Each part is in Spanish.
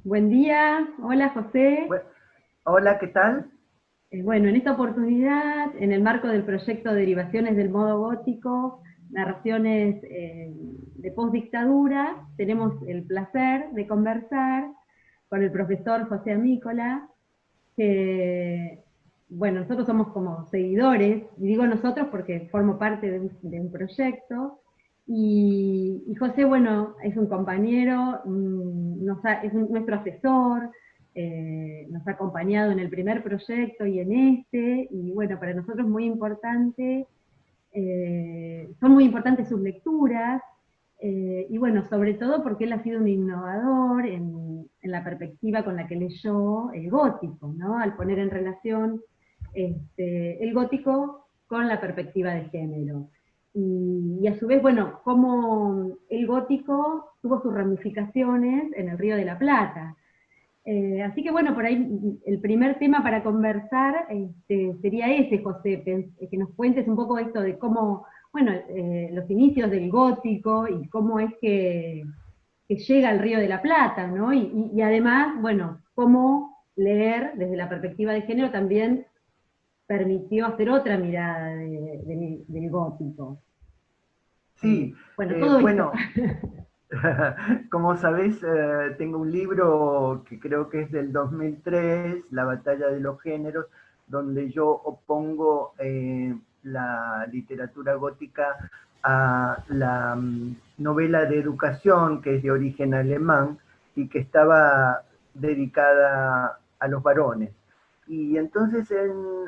Buen día, hola José. Bue- Hola, ¿qué tal? Bueno, en esta oportunidad, en el marco del proyecto Derivaciones del Modo Gótico, narraciones de postdictadura, tenemos el placer de conversar con el profesor José Amícola, que, bueno, nosotros somos como seguidores, y digo nosotros porque formo parte de un proyecto, y José, bueno, es un compañero, nuestro asesor, nos ha acompañado en el primer proyecto y en este, y bueno, para nosotros es muy importante, son muy importantes sus lecturas, y bueno, sobre todo porque él ha sido un innovador en la perspectiva con la que leyó el gótico, ¿no? Al poner en relación el gótico con la perspectiva de género. Y a su vez, bueno, cómo el gótico tuvo sus ramificaciones en el Río de la Plata. Así que bueno, por ahí el primer tema para conversar sería ese, José, que nos cuentes un poco esto de cómo, bueno, los inicios del gótico y cómo es que llega al Río de la Plata, ¿no? Y además, bueno, cómo leer desde la perspectiva de género también permitió hacer otra mirada del gótico. Sí, Bueno, todo esto. bueno, como sabés, tengo un libro que creo que es del 2003, La batalla de los géneros, donde yo opongo la literatura gótica a la novela de educación, que es de origen alemán y que estaba dedicada a los varones. Y entonces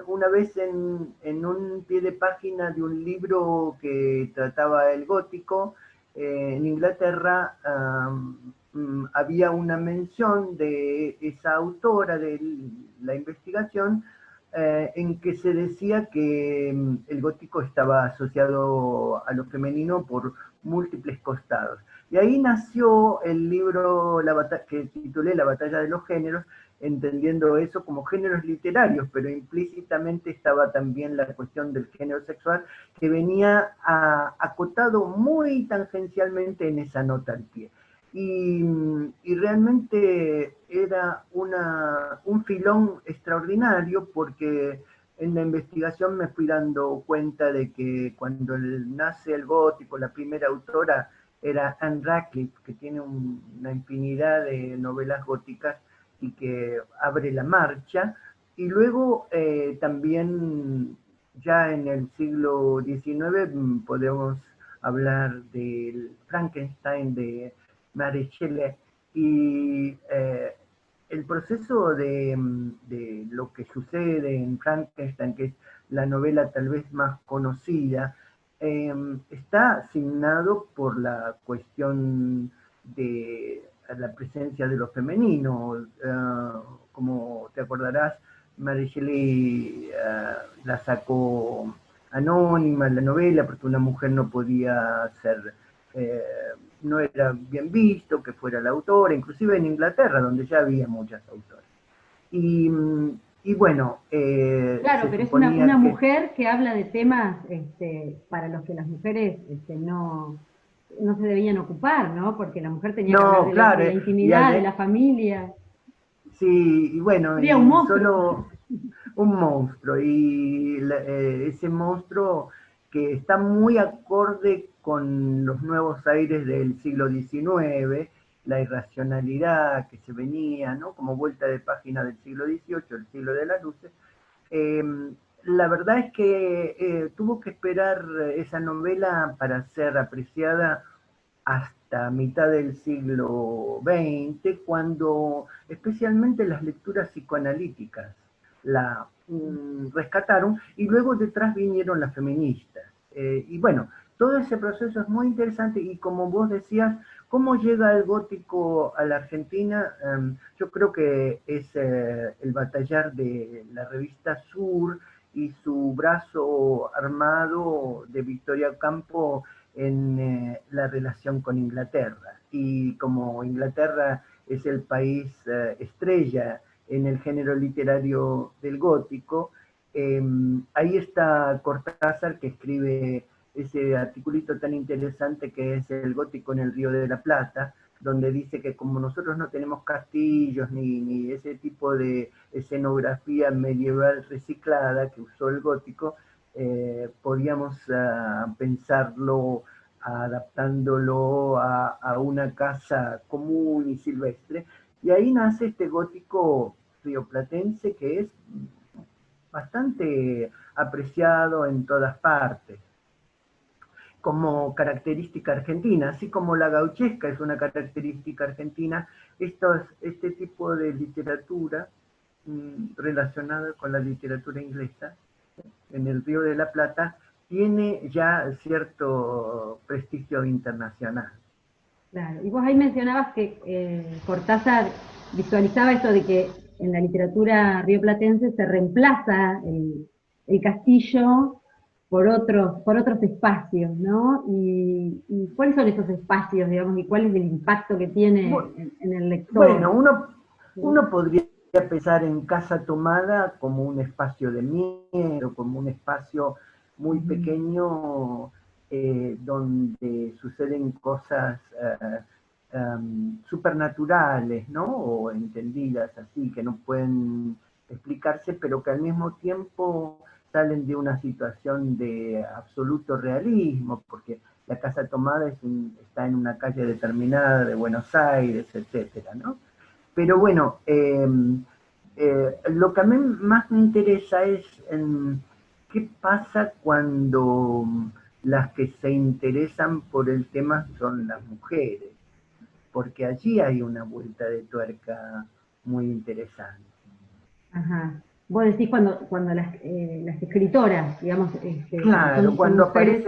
una vez en un pie de página de un libro que trataba el gótico, en Inglaterra había una mención de esa autora de la investigación en que se decía que el gótico estaba asociado a lo femenino por múltiples costados. Y ahí nació el libro que titulé La batalla de los géneros, entendiendo eso como géneros literarios, pero implícitamente estaba también la cuestión del género sexual que venía acotado muy tangencialmente en esa nota al pie. Y realmente era un filón extraordinario porque en la investigación me fui dando cuenta de que cuando nace el gótico, la primera autora era Anne Radcliffe, que tiene una infinidad de novelas góticas y que abre la marcha. Y luego también ya en el siglo XIX podemos hablar del Frankenstein de Mary Shelley y el proceso de lo que sucede en Frankenstein, que es la novela tal vez más conocida, está asignado por la cuestión de la presencia de lo femenino. Como te acordarás, Mary Shelley la sacó anónima la novela porque una mujer no podía ser, eh, no era bien visto que fuera la autora, inclusive en Inglaterra, donde ya había muchas autoras. Y, y bueno, Claro, se pero es una suponía que mujer que habla de temas para los que las mujeres no se debían ocupar, ¿no? Porque la mujer tenía que hablar no, de la claro, intimidad, de la familia. sí, y bueno, Sería un y monstruo. solo un monstruo, y ese monstruo que está muy acorde con los nuevos aires del siglo XIX, la irracionalidad que se venía, ¿no? Como vuelta de página del siglo XVIII, el siglo de las luces. Eh, la verdad es que tuvo que esperar esa novela para ser apreciada hasta mitad del siglo XX, cuando especialmente las lecturas psicoanalíticas la rescataron y luego detrás vinieron las feministas. Y bueno, todo ese proceso es muy interesante y como vos decías, ¿cómo llega el gótico a la Argentina? Yo creo que es el batallar de la revista Sur y su brazo armado de Victoria Campo en la relación con Inglaterra. Y como Inglaterra es el país estrella en el género literario del gótico, ahí está Cortázar que escribe ese articulito tan interesante que es El gótico en el Río de la Plata, donde dice que como nosotros no tenemos castillos ni ese tipo de escenografía medieval reciclada que usó el gótico, podíamos pensarlo adaptándolo a una casa común y silvestre, y ahí nace este gótico rioplatense que es bastante apreciado en todas partes como característica argentina, así como la gauchesca es una característica argentina, este tipo de literatura relacionada con la literatura inglesa en el Río de la Plata tiene ya cierto prestigio internacional. Claro. Y vos ahí mencionabas que Cortázar visualizaba esto de que en la literatura rioplatense se reemplaza el castillo por otros espacios, ¿no? Y cuáles son esos espacios, digamos, y cuál es el impacto que tiene en el Bueno, lector. uno podría pensar en Casa Tomada como un espacio de miedo, como un espacio muy pequeño donde suceden cosas supernaturales, ¿no? O entendidas así, que no pueden explicarse, pero que al mismo tiempo salen de una situación de absoluto realismo, porque la Casa Tomada está en una calle determinada de Buenos Aires, etcétera, ¿no? Pero bueno, lo que a mí más me interesa es qué pasa cuando las que se interesan por el tema son las mujeres, porque allí hay una vuelta de tuerca muy interesante. Ajá. Vos decís cuando las escritoras, digamos, Claro, son mujeres.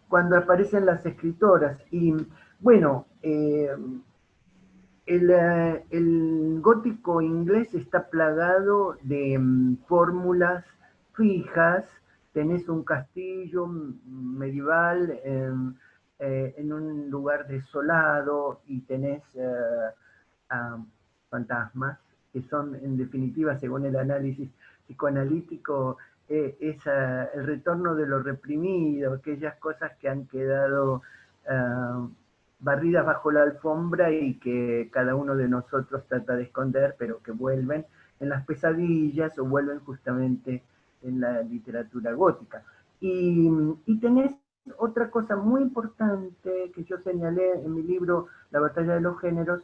cuando aparecen las escritoras. Y bueno, el gótico inglés está plagado de fórmulas fijas. Tenés un castillo medieval en un lugar desolado y tenés a fantasmas, que son en definitiva, según el análisis psicoanalítico, es el retorno de lo reprimido, aquellas cosas que han quedado barridas bajo la alfombra y que cada uno de nosotros trata de esconder, pero que vuelven en las pesadillas o vuelven justamente en la literatura gótica. Y tenés otra cosa muy importante que yo señalé en mi libro La batalla de los géneros,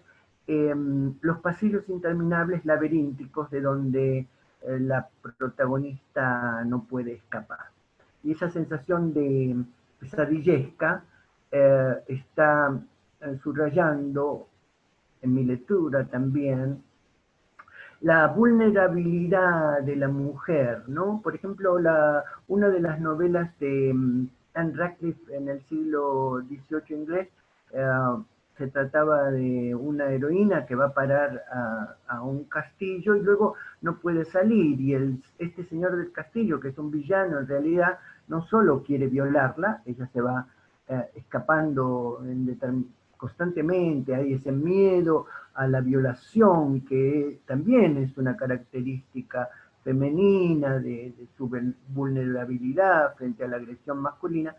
los pasillos interminables laberínticos de donde la protagonista no puede escapar. Y esa sensación de pesadillesca está subrayando en mi lectura también la vulnerabilidad de la mujer, ¿no? Por ejemplo, una de las novelas de Anne Radcliffe en el siglo XVIII inglés se trataba de una heroína que va a parar a un castillo y luego no puede salir, y este señor del castillo, que es un villano en realidad, no solo quiere violarla, ella se va escapando constantemente, hay ese miedo a la violación, que también es una característica femenina de su vulnerabilidad frente a la agresión masculina.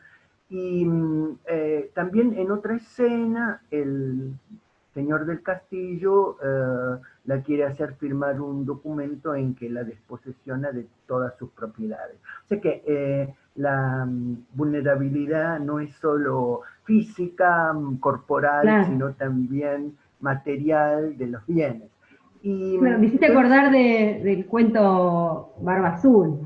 Y también en otra escena, el señor del castillo la quiere hacer firmar un documento en que la desposesiona de todas sus propiedades. O sea que la vulnerabilidad no es solo física, corporal, Claro. sino también material de los bienes. Y Me hiciste entonces, acordar del cuento Barba Azul.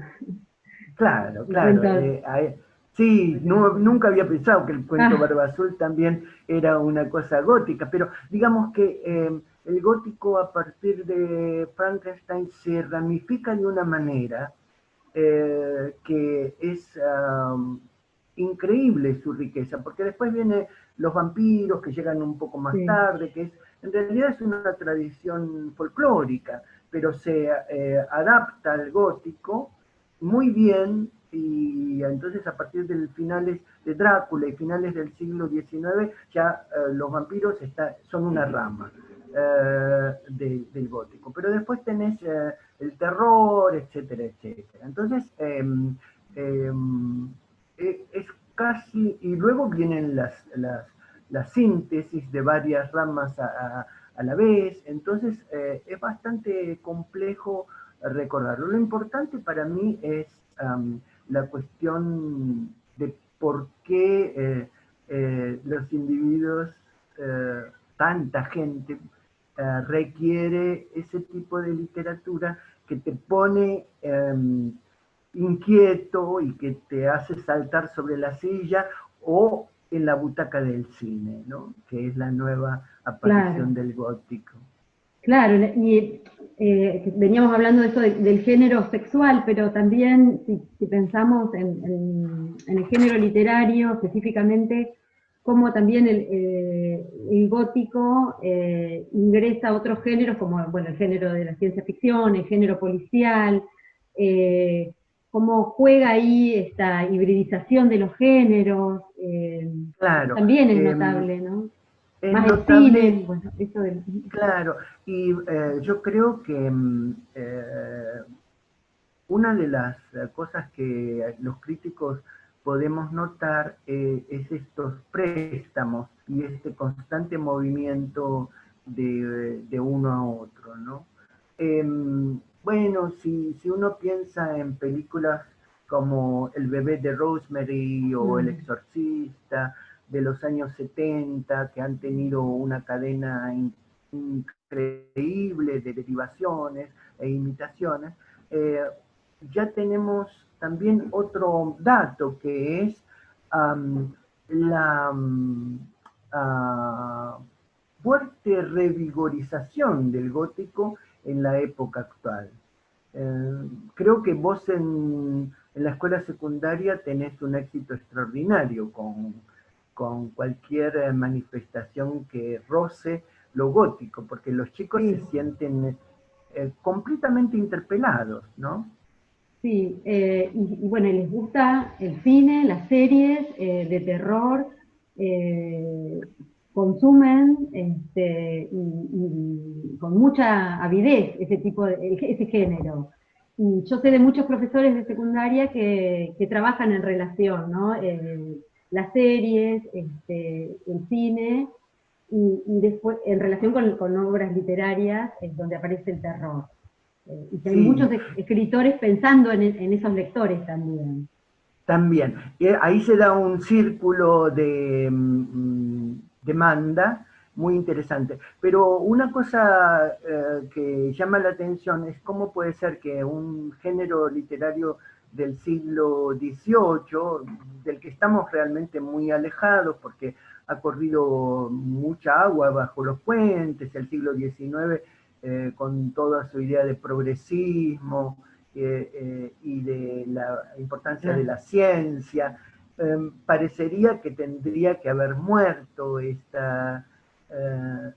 claro, El claro. cuento. Sí, nunca había pensado que el cuento Ah, Barba Azul también era una cosa gótica, pero digamos que el gótico a partir de Frankenstein se ramifica de una manera que es increíble su riqueza, porque después vienen los vampiros que llegan un poco más sí. tarde, en realidad es una tradición folclórica, pero se adapta al gótico muy bien, y entonces a partir de finales de Drácula y finales del siglo XIX ya los vampiros son una rama del gótico, pero después tenés el terror, etcétera, etcétera. Entonces, es casi, y luego vienen las la síntesis de varias ramas a la vez, entonces es bastante complejo recordarlo. Lo importante para mí es la cuestión de por qué los individuos, tanta gente, requiere ese tipo de literatura que te pone inquieto y que te hace saltar sobre la silla o en la butaca del cine, ¿no? Que es la nueva aparición Claro. del gótico. Claro, y veníamos hablando de eso del género sexual, pero también si pensamos en el género literario específicamente, como también el gótico ingresa a otros géneros, como bueno, el género de la ciencia ficción, el género policial, eh, cómo juega ahí esta hibridización de los géneros, eso Claro, también es notable, ¿no? es Más el cine, notable. bueno, eso del... Claro, y yo creo que una de las cosas que los críticos podemos notar es estos préstamos y este constante movimiento de uno a otro, ¿no? Bueno, si uno piensa en películas como El bebé de Rosemary o El Mm. exorcista de los años 70, que han tenido una cadena increíble de derivaciones e imitaciones, eh, ya tenemos también otro dato que es la fuerte revigorización del gótico en la época actual. Creo que vos en la escuela secundaria tenés un éxito extraordinario con cualquier manifestación que roce lo gótico, porque los chicos se Sí, sienten completamente interpelados, ¿no? sí, y bueno, les gusta el cine, las series de terror, eh, consumen y con mucha avidez ese género. Y yo sé de muchos profesores de secundaria que trabajan en relación, ¿no? Las series, el cine, y después en relación con obras literarias donde aparece el terror. Y que hay muchos Sí, escritores pensando en esos lectores también. también. Y ahí se da un círculo de demanda muy interesante. Pero una cosa que llama la atención es cómo puede ser que un género literario del siglo XVIII, del que estamos realmente muy alejados, porque ha corrido mucha agua bajo los puentes, el siglo XIX, con toda su idea de progresismo, y de la importancia de Claro. la ciencia, parecería que tendría que haber muerto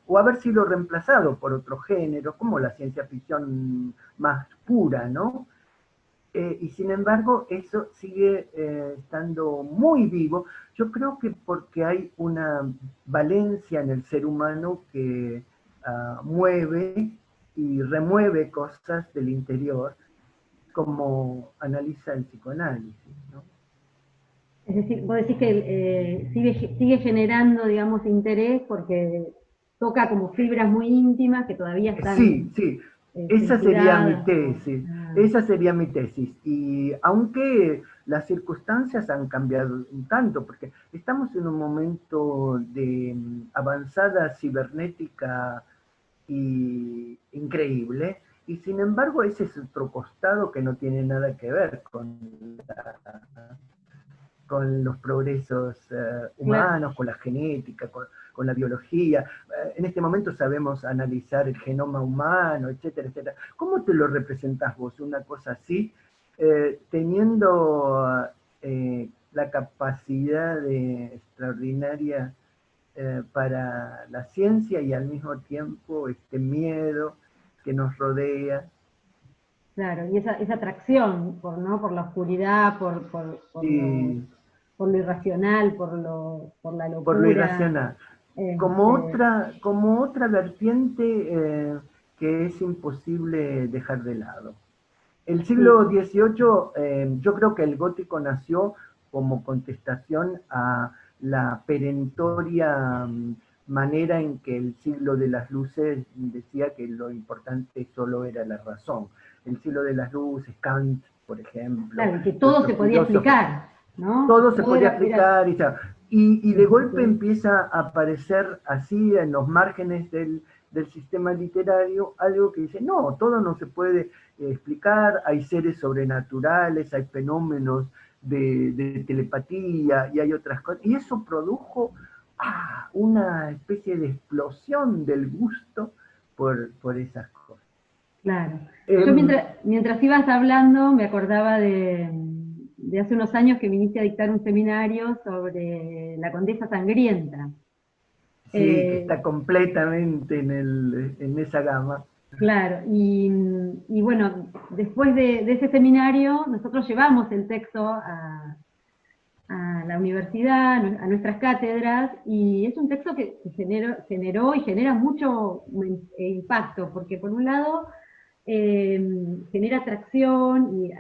o haber sido reemplazado por otro género, como la ciencia ficción más pura, ¿no? Y sin embargo, eso sigue estando muy vivo. Yo creo que porque hay una valencia en el ser humano que mueve y remueve cosas del interior, como analiza el psicoanálisis, ¿no? Es decir, vos decís que sigue generando, digamos, interés porque toca como fibras muy íntimas que todavía Sí, están sí, esa sería mi censuradas. tesis, Ah, esa sería mi tesis. Y aunque las circunstancias han cambiado un tanto, porque estamos en un momento de avanzada cibernética increíble, y sin embargo ese es otro costado que no tiene nada que ver con los progresos claro. humanos, con la genética, con la biología. En este momento sabemos analizar el genoma humano, etcétera, etcétera. ¿Cómo te lo representás vos, una cosa así, teniendo la capacidad extraordinaria para la ciencia y al mismo tiempo este miedo que nos rodea? Claro, y esa atracción ¿no? Por la oscuridad, Y por lo irracional, por la por lo locura. irracional, Este, como otra vertiente que es imposible dejar de lado. El siglo sí, XVIII, yo creo que el gótico nació como contestación a la perentoria manera en que el siglo de las luces decía que lo importante solo era la razón. El siglo de las luces, Kant, por ejemplo, Claro, que todo se podía explicar, ¿no? todo se Todo podía era... explicar y de golpe empieza a aparecer así en los márgenes del sistema literario algo que dice, no, todo no se puede explicar, hay seres sobrenaturales, hay fenómenos de telepatía y hay otras cosas. Y eso produjo una especie de explosión del gusto por esas cosas. Claro. Yo mientras ibas hablando me acordaba de hace unos años que viniste a dictar un seminario sobre la Condesa Sangrienta. Sí, que está completamente en esa gama. Claro, y bueno, después de ese seminario nosotros llevamos el texto a la universidad, a nuestras cátedras, y es un texto que generó y genera mucho impacto, porque por un lado genera atracción, y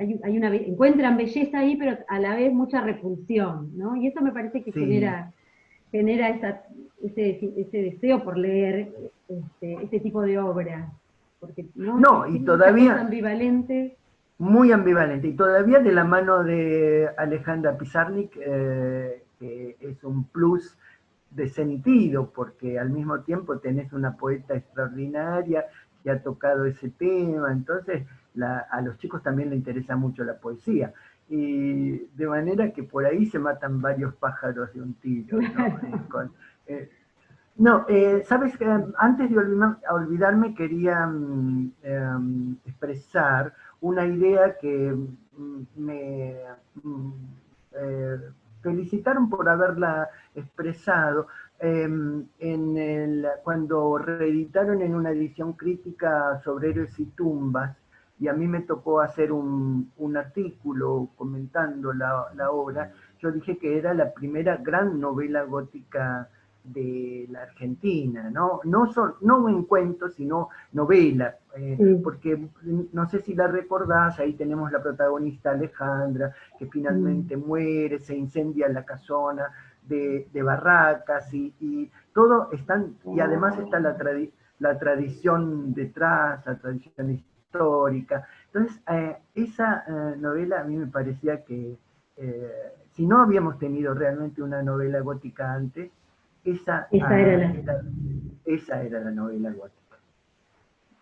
encuentran belleza ahí, pero a la vez mucha repulsión, ¿no? Y eso me parece que Sí. genera ese deseo por leer este tipo de obras, porque ¿no? No, y Tiene esa cosa todavía ambivalente. muy ambivalente, y todavía de la mano de Alejandra Pizarnik, que es un plus de sentido, porque al mismo tiempo tenés una poeta extraordinaria que ha tocado ese tema, entonces a los chicos también les interesa mucho la poesía, y de manera que por ahí se matan varios pájaros de un tiro, ¿no? Eh, no, sabes que antes de olvidarme quería expresar una idea que me mm, eh, felicitaron por haberla expresado cuando reeditaron en una edición crítica sobre héroes y tumbas, y a mí me tocó hacer un artículo comentando la obra. Yo dije que era la primera gran novela gótica de la Argentina, ¿no? No en cuentos, sino novela, Sí. porque no sé si la recordás, ahí tenemos la protagonista Alejandra, que finalmente muere, se incendia la casona de Barracas, y todo están, y además está la tradición detrás, la tradición histórica. Entonces, esa novela a mí me parecía que si no habíamos tenido realmente una novela gótica antes, esa, Esa era la... esa era la novela gótica.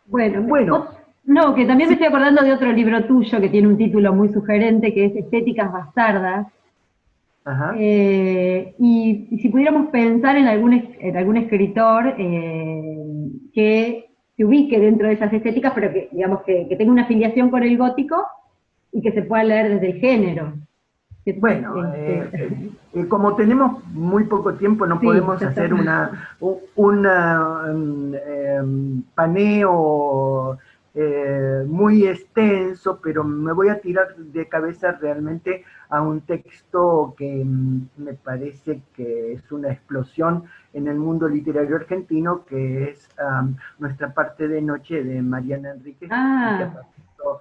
Bueno, Bueno, no, que también me sí, estoy acordando de otro libro tuyo que tiene un título muy sugerente, que es Estéticas Bastardas. ajá. Y si pudiéramos pensar en algún escritor que se ubique dentro de esas estéticas, pero que, digamos, que tenga una afiliación con el gótico y que se pueda leer desde el género. Bueno, como tenemos muy poco tiempo, no Sí, podemos ya está. hacer paneo muy extenso, pero me voy a tirar de cabeza realmente a un texto que me parece que es una explosión en el mundo literario argentino, que es Nuestra parte de noche de Mariana Enríquez, y que Ah, apareció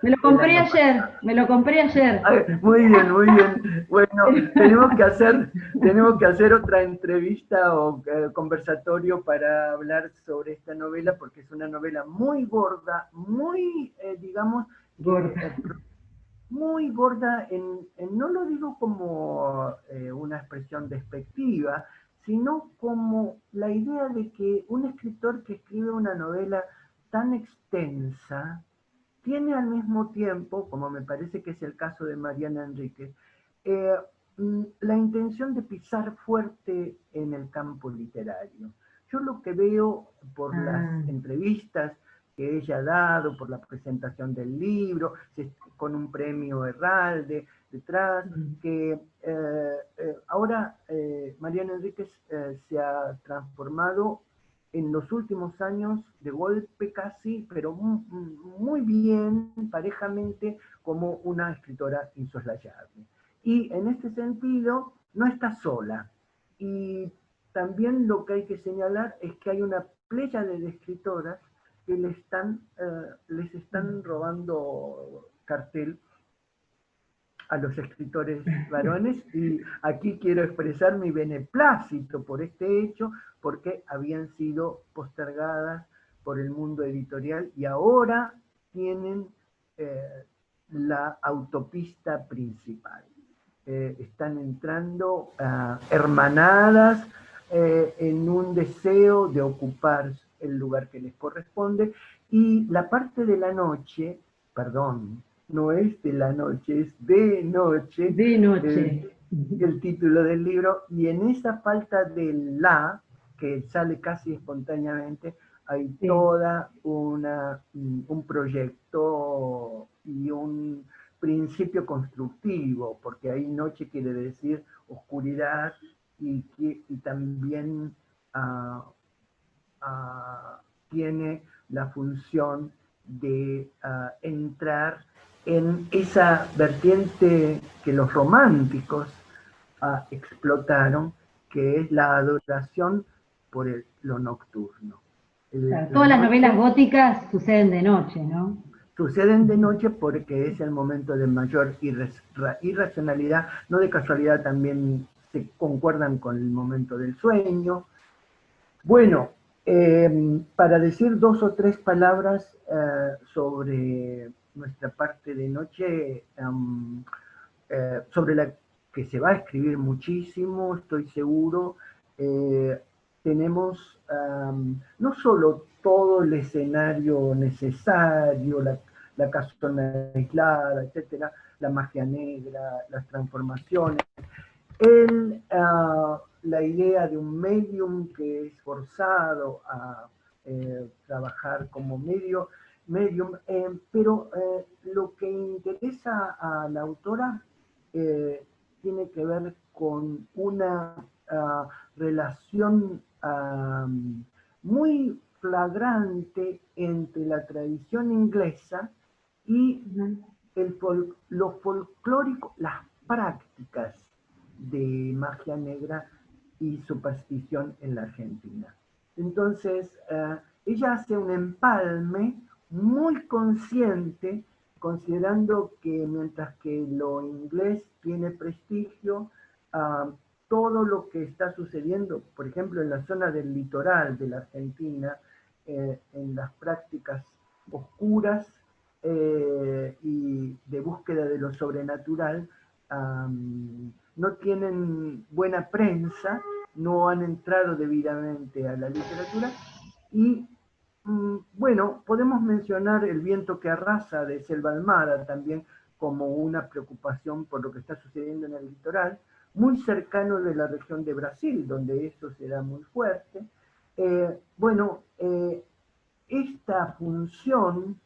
me lo el compré año pasado. ayer, me lo compré ayer. Ay, muy bien, muy bien. Bueno, tenemos que hacer otra entrevista o conversatorio para hablar sobre esta novela, porque es una novela muy gorda, muy, digamos, que Gorda. muy gorda, no lo digo como una expresión despectiva, sino como la idea de que un escritor que escribe una novela tan extensa, tiene al mismo tiempo, como me parece que es el caso de Mariana Enríquez, eh, la intención de pisar fuerte en el campo literario. Yo lo que veo por las Ah, entrevistas que ella ha dado, por la presentación del libro, con un premio Herralde detrás, que ahora Mariana Enríquez se ha transformado en los últimos años, de golpe casi, pero muy bien, parejamente, como una escritora insoslayable. Y en este sentido, no está sola. Y también lo que hay que señalar es que hay una playa de escritoras que les están robando cartel a los escritores varones, y aquí quiero expresar mi beneplácito por este hecho, porque habían sido postergadas por el mundo editorial y ahora tienen la autopista principal. Están entrando hermanadas en un deseo de ocupar el lugar que les corresponde, y la parte de la noche, perdón, no es de la noche, es de noche, De noche. el título del libro, y en esa falta de la, que sale casi espontáneamente, hay Sí. toda un proyecto y un principio constructivo, porque ahí noche quiere decir oscuridad, y también uh, tiene la función de entrar en esa vertiente que los románticos explotaron, que es la adoración por lo nocturno. Claro, La todas las novelas noche góticas suceden de noche, ¿no? suceden de noche porque es el momento de mayor irracionalidad, no de casualidad también se concuerdan con el momento del sueño. Bueno, para decir dos o tres palabras sobre nuestra parte de noche, sobre la que se va a escribir muchísimo, estoy seguro. Tenemos no solo todo el escenario necesario, la casona aislada, etcétera, la magia negra, las transformaciones, la idea de un medium que es forzado a trabajar como medium, pero lo que interesa a la autora tiene que ver con una relación muy flagrante entre la tradición inglesa y lo folclórico, las prácticas de magia negra y superstición en la Argentina. Entonces, ella hace un empalme muy consciente, considerando que mientras que lo inglés tiene prestigio, todo lo que está sucediendo, por ejemplo, en la zona del litoral de la Argentina, en las prácticas oscuras y de búsqueda de lo sobrenatural, no tienen buena prensa, no han entrado debidamente a la literatura, y bueno, podemos mencionar El viento que arrasa de Selva Almada también como una preocupación por lo que está sucediendo en el litoral, muy cercano de la región de Brasil, donde eso se da muy fuerte. Bueno, esta función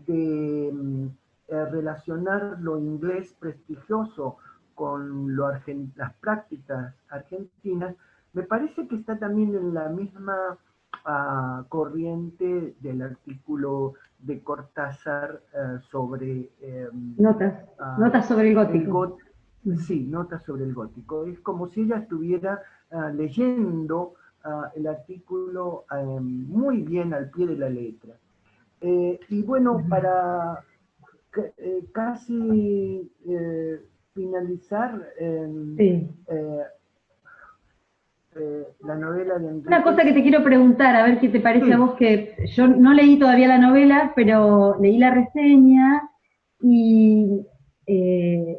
de relacionar lo inglés prestigioso con las prácticas argentinas, me parece que está también en la misma corriente del artículo de Cortázar sobre Notas sobre el gótico. sí, notas sobre el gótico. Es como si ella estuviera leyendo el artículo muy bien al pie de la letra. Y bueno, para casi finalizar Sí. la novela de Una cosa que Enríquez. te quiero preguntar, a ver qué te parece a Sí, vos, que yo no leí todavía la novela, pero leí la reseña y si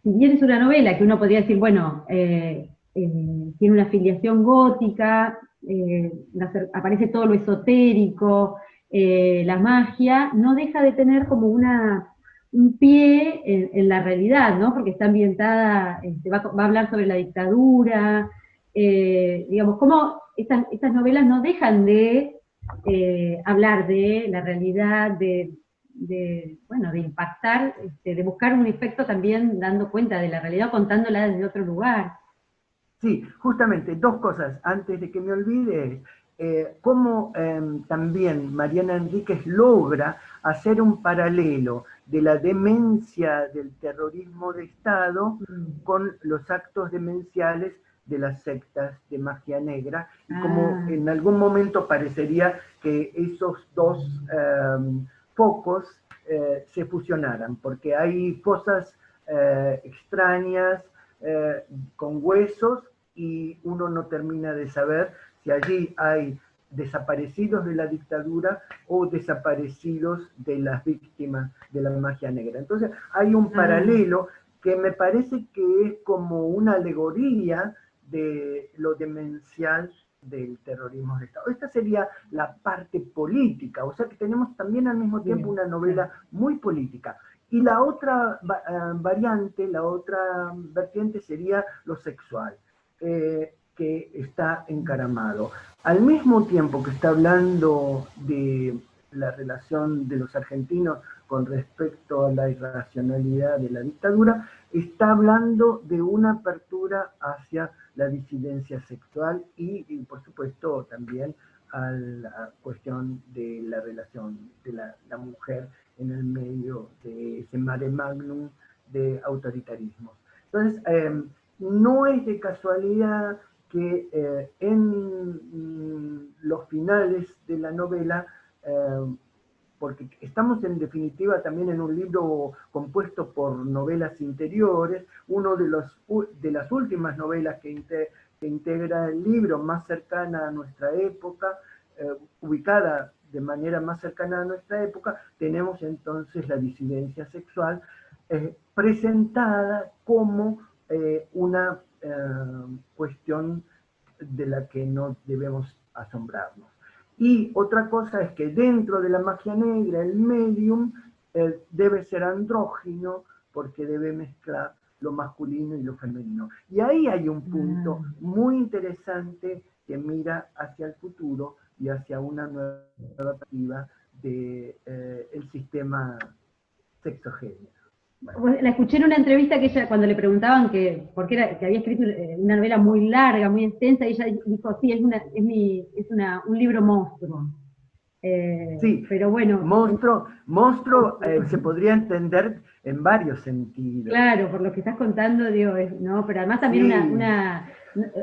bien es una novela que uno podría decir, bueno, tiene una filiación gótica, aparece todo lo esotérico, la magia, no deja de tener como un pie en la realidad, ¿no? Porque está ambientada, va a hablar sobre la dictadura, digamos, cómo estas novelas no dejan de hablar de la realidad, bueno, de impactar, de buscar un efecto también dando cuenta de la realidad, contándola desde otro lugar. sí, justamente dos cosas antes de que me olvide. Cómo también Mariana Enríquez logra hacer un paralelo de la demencia del terrorismo de Estado con los actos demenciales de las sectas de magia negra, y como en algún momento parecería que esos dos focos se fusionaran, porque hay cosas extrañas, con huesos, y uno no termina de saber si allí hay desaparecidos de la dictadura o desaparecidos de las víctimas de la magia negra. Entonces hay un paralelo que me parece que es como una alegoría de lo demencial del terrorismo de Estado. Esta sería la parte política, o sea que tenemos también al mismo tiempo una novela muy política. Y la otra variante, la otra vertiente sería lo sexual, que está encaramado. Al mismo tiempo que está hablando de la relación de los argentinos con respecto a la irracionalidad de la dictadura, está hablando de una apertura hacia la disidencia sexual y por supuesto también a la cuestión de la relación de la mujer en el medio de ese mare magnum de autoritarismos. Entonces, no es de casualidad que en los finales de la novela, porque estamos en definitiva también en un libro compuesto por novelas interiores, uno de las últimas novelas que integra el libro, más cercana a nuestra época, ubicada de manera más cercana a nuestra época, tenemos entonces la disidencia sexual, presentada como una cuestión de la que no debemos asombrarnos. Y otra cosa es que dentro de la magia negra, el medium debe ser andrógino porque debe mezclar lo masculino y lo femenino. Y ahí hay un punto muy interesante que mira hacia el futuro y hacia una nueva perspectiva del sistema sexogénero. La escuché en una entrevista que ella, cuando le preguntaban que había escrito una novela muy larga, muy extensa, y ella dijo, sí, es un libro monstruo. Sí, pero bueno. Monstruo se podría entender en varios sentidos. Claro, por lo que estás contando, digo, ¿no? Pero además también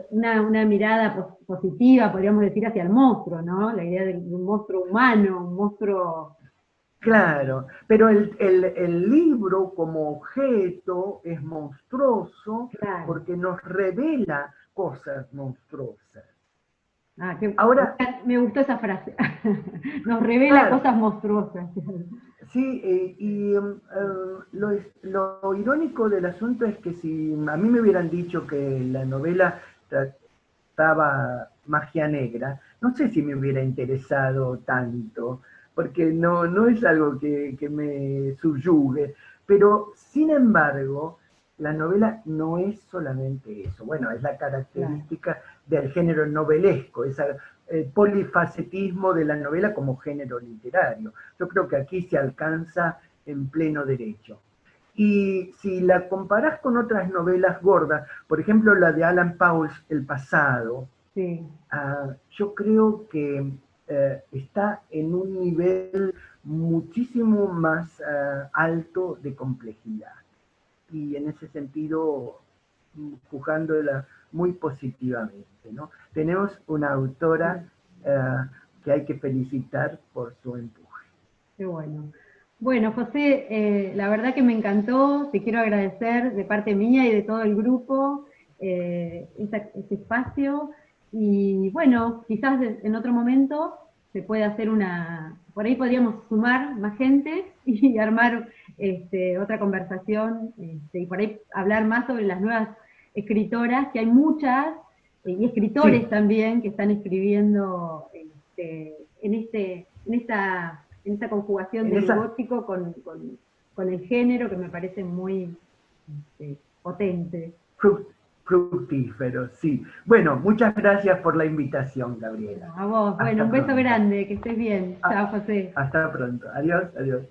una mirada positiva, podríamos decir, hacia el monstruo, ¿no? La idea de un monstruo humano, un monstruo... Claro, pero el libro como objeto es monstruoso, claro, porque nos revela cosas monstruosas. Ahora, me gustó esa frase. Nos revela, claro, cosas monstruosas. Sí, lo irónico del asunto es que si a mí me hubieran dicho que la novela trataba magia negra, no sé si me hubiera interesado tanto, porque no es algo que me subyugue, pero sin embargo, la novela no es solamente eso. Bueno, es la característica del género novelesco, el polifacetismo de la novela como género literario. Yo creo que aquí se alcanza en pleno derecho. Y si la comparás con otras novelas gordas, por ejemplo la de Alan Pauls, El pasado, sí, yo creo que está en un nivel muchísimo más alto de complejidad. Y en ese sentido, juzgándola muy positivamente, ¿no? Tenemos una autora que hay que felicitar por su empuje. Qué bueno. Bueno, José, la verdad que me encantó, te quiero agradecer de parte mía y de todo el grupo este espacio, y bueno, quizás en otro momento se puede hacer por ahí podríamos sumar más gente y armar otra conversación, y por ahí hablar más sobre las nuevas escritoras, que hay muchas, y escritores, sí, también que están escribiendo en esta conjugación del gótico con el género, que me parece muy potente. Fructífero, sí. Bueno, muchas gracias por la invitación, Gabriela. A vos, bueno, un beso grande, que estés bien. Chao, José. Hasta pronto. Adiós, adiós.